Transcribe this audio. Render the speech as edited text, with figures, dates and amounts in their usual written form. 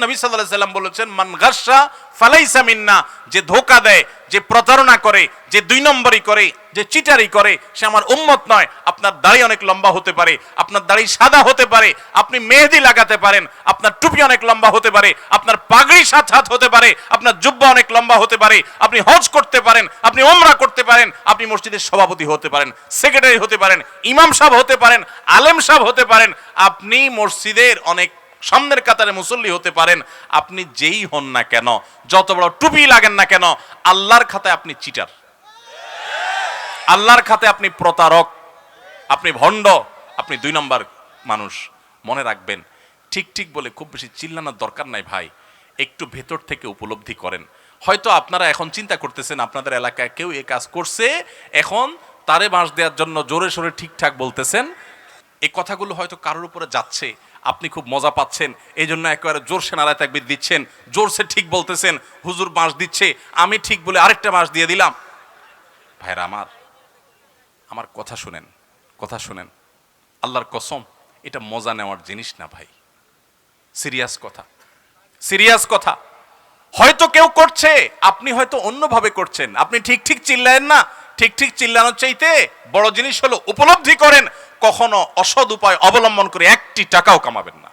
নবী সাল্লাল্লাহু আলাইহি সাল্লাম বলেছেন, মান গাশশা ফালাইসা মিন্না, যে ধোঁকা দেয়, যে প্রতারণা করে, যে দুই নম্বরই করে, যে চিটারি করে, সে আমার উম্মত নয়। আপনার দাড়ি অনেক লম্বা হতে পারে, আপনার দাড়ি সাদা হতে পারে, আপনি মেহেদি লাগাতে পারেন, আপনার টুপি অনেক লম্বা হতে পারে, আপনার পাগড়ি 7 হাত হতে পারে, আপনার জুব্বা অনেক লম্বা হতে পারে, আপনি হজ করতে পারেন, আপনি ওমরা করতে পারেন, আপনি মসজিদের সভাপতি হতে পারেন, সেক্রেটারি হতে পারেন, ইমাম সাহেব হতে পারেন, আলেম সাহেব হতে পারেন, আপনি মসজিদের অনেক সামনের কাতারে মুসল্লি হতে পারেন, আপনি যেই হন না কেন, যত বড় টুপি লাগেন না কেন, আল্লাহর খাতায় আপনি চিটার, আল্লাহর খাতায় আপনি প্রতারক, আপনি ভণ্ড, আপনি 2 নম্বর মানুষ। মনে রাখবেন, ঠিক ঠিক বলে খুব বেশি চিল্লানোর দরকার নাই ভাই, একটু ভেতর থেকে উপলব্ধি করেন। হয়তো আপনারা এখন চিন্তা করতেছেন আপনাদের এলাকায় কেউ এই কাজ করছে, এখন তারে বাঁশ দেওয়ার জন্য জোরে সোরে ঠিকঠাক বলতেছেন। এই কথাগুলো হয়তো কারোর উপরে যাচ্ছে, আপনি খুব মজা পাচ্ছেন, এই জন্য একেবারে জোরসে নারায় তাকবীর দিচ্ছেন, জোরসে ঠিক বলতেছেন, হুজুর বাঁশ দিচ্ছে, আমি ঠিক বলে আরেকটা বাঁশ দিয়ে দিলাম। ভাইরা আমার কথা শুনেন, কথা শুনেন, আল্লাহর কসম, এটা মজা নেওয়ার জিনিস না ভাই, সিরিয়াস কথা, সিরিয়াস কথা। হয়তো কেউ করছে, আপনি হয়তো অন্যভাবে করছেন, আপনি ঠিক ঠিক চিল্লায়েন না। ঠিক ঠিক চিল্লানোর চাইতে বড় জিনিস হলো উপলব্ধি করেন, কখনো অসৎ উপায় অবলম্বন করে 1টি টাকাও কামাবেন না।